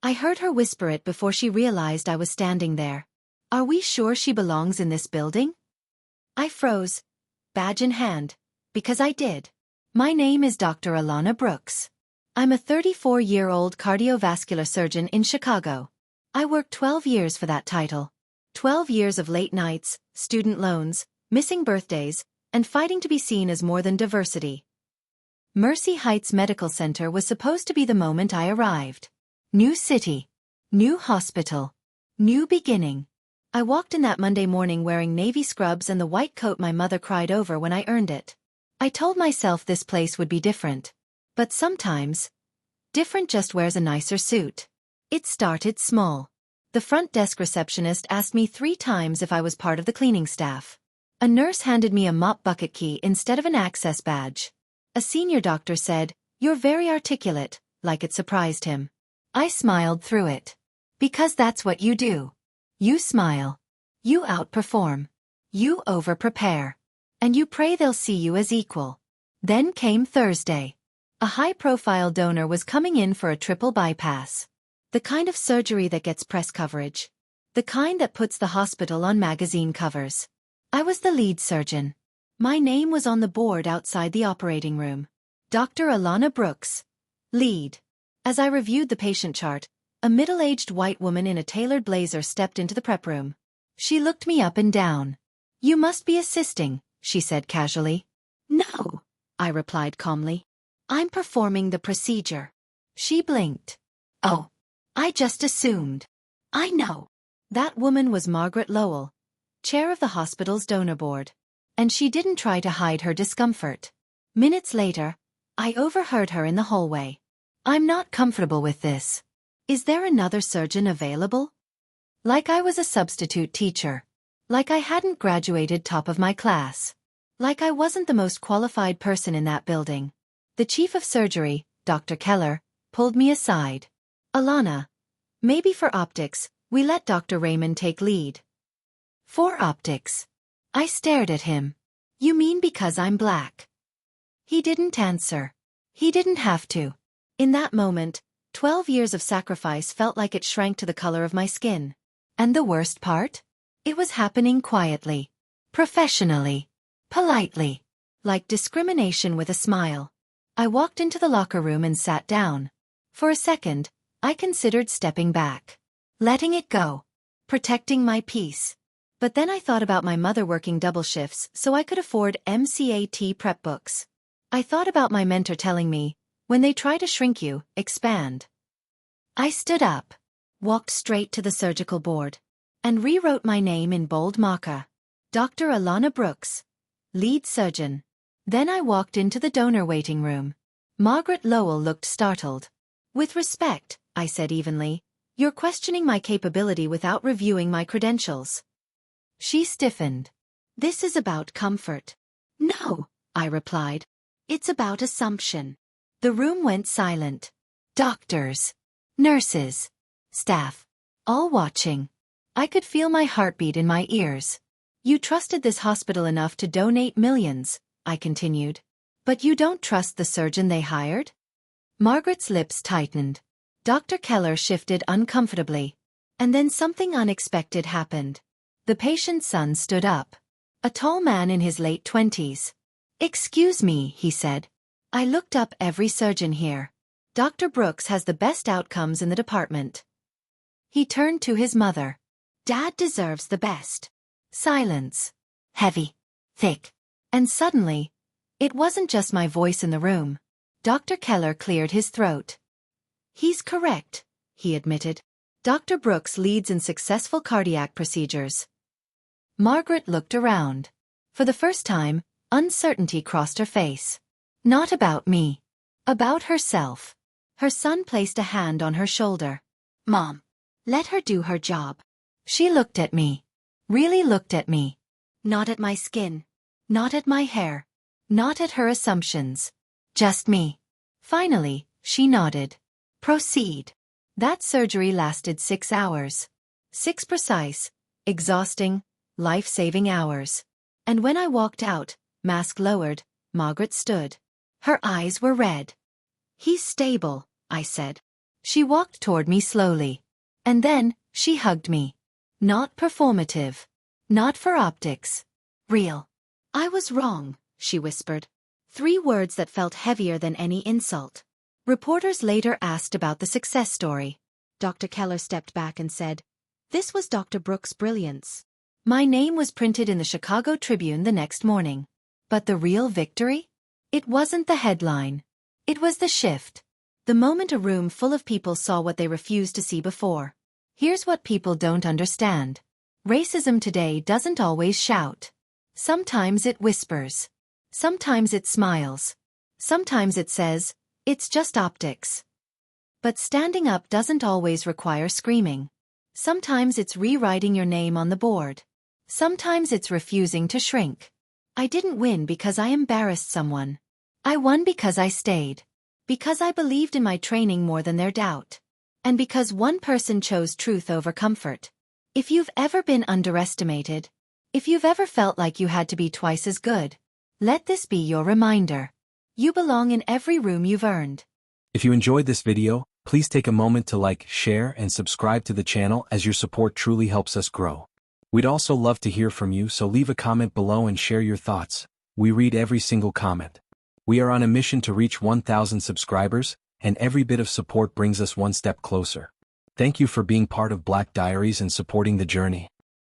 I heard her whisper it before she realized I was standing there. Are we sure she belongs in this building? I froze, badge in hand, because I did. My name is Dr. Alana Brooks. I'm a 34-year-old cardiovascular surgeon in Chicago. I worked 12 years for that title. 12 years of late nights, student loans, missing birthdays, and fighting to be seen as more than diversity. Mercy Heights Medical Center was supposed to be the moment I arrived. New city. New hospital. New beginning. I walked in that Monday morning wearing navy scrubs and the white coat my mother cried over when I earned it. I told myself this place would be different. But sometimes, different just wears a nicer suit. It started small. The front desk receptionist asked me 3 times if I was part of the cleaning staff. A nurse handed me a mop bucket key instead of an access badge. A senior doctor said, "You're very articulate," like it surprised him. I smiled through it. Because that's what you do. You smile. You outperform. You over-prepare. And you pray they'll see you as equal. Then came Thursday. A high-profile donor was coming in for a triple bypass. The kind of surgery that gets press coverage. The kind that puts the hospital on magazine covers. I was the lead surgeon. My name was on the board outside the operating room. Dr. Alana Brooks. Lead. As I reviewed the patient chart, a middle-aged white woman in a tailored blazer stepped into the prep room. She looked me up and down. "You must be assisting," she said casually. "No," I replied calmly. "I'm performing the procedure." She blinked. "Oh, I just assumed." "I know." That woman was Margaret Lowell, chair of the hospital's donor board. And she didn't try to hide her discomfort. Minutes later, I overheard her in the hallway. "I'm not comfortable with this. Is there another surgeon available?" Like I was a substitute teacher. Like I hadn't graduated top of my class. Like I wasn't the most qualified person in that building. The chief of surgery, Dr. Keller, pulled me aside. "Alana, maybe for optics, we let Dr. Raymond take lead." "For optics?" I stared at him. "You mean because I'm black?" He didn't answer. He didn't have to. In that moment, 12 years of sacrifice felt like it shrank to the color of my skin. And the worst part? It was happening quietly. Professionally. Politely. Like discrimination with a smile. I walked into the locker room and sat down. For a second, I considered stepping back. Letting it go. Protecting my peace. But then I thought about my mother working double shifts so I could afford MCAT prep books. I thought about my mentor telling me, when they try to shrink you, expand. I stood up, walked straight to the surgical board, and rewrote my name in bold marker. Dr. Alana Brooks, lead surgeon. Then I walked into the donor waiting room. Margaret Lowell looked startled. "With respect," I said evenly, "you're questioning my capability without reviewing my credentials." She stiffened. "This is about comfort." "No," I replied. "It's about assumption." The room went silent. Doctors, nurses, staff, all watching. I could feel my heartbeat in my ears. "You trusted this hospital enough to donate millions," I continued. "But you don't trust the surgeon they hired?" Margaret's lips tightened. Dr. Keller shifted uncomfortably. And then something unexpected happened. The patient's son stood up. A tall man in his late 20s. "Excuse me," he said. "I looked up every surgeon here. Dr. Brooks has the best outcomes in the department." He turned to his mother. "Dad deserves the best." Silence. Heavy. Thick. And suddenly, it wasn't just my voice in the room. Dr. Keller cleared his throat. "He's correct," he admitted. "Dr. Brooks leads in successful cardiac procedures." Margaret looked around. For the first time, uncertainty crossed her face. Not about me. About herself. Her son placed a hand on her shoulder. "Mom, let her do her job." She looked at me. Really looked at me. Not at my skin. Not at my hair. Not at her assumptions. Just me. Finally, she nodded. "Proceed." That surgery lasted 6 hours. 6 precise, exhausting, life-saving hours. And when I walked out, mask lowered, Margaret stood. Her eyes were red. "He's stable," I said. She walked toward me slowly. And then, she hugged me. Not performative. Not for optics. Real. I was wrong, she whispered. 3 words that felt heavier than any insult. Reporters later asked about the success story. Dr. Keller stepped back and said, "This was Dr. Brooks' brilliance." My name was printed in the Chicago Tribune the next morning. But the real victory? It wasn't the headline. It was the shift. The moment a room full of people saw what they refused to see before. Here's what people don't understand. Racism today doesn't always shout. Sometimes it whispers. Sometimes it smiles. Sometimes it says, "It's just optics." But standing up doesn't always require screaming. Sometimes it's rewriting your name on the board. Sometimes it's refusing to shrink. I didn't win because I embarrassed someone. I won because I stayed. Because I believed in my training more than their doubt. And because one person chose truth over comfort. If you've ever been underestimated, if you've ever felt like you had to be twice as good, let this be your reminder. You belong in every room you've earned. If you enjoyed this video, please take a moment to like, share, and subscribe to the channel as your support truly helps us grow. We'd also love to hear from you, so leave a comment below and share your thoughts. We read every single comment. We are on a mission to reach 1,000 subscribers, and every bit of support brings us one step closer. Thank you for being part of Black Diaries and supporting the journey.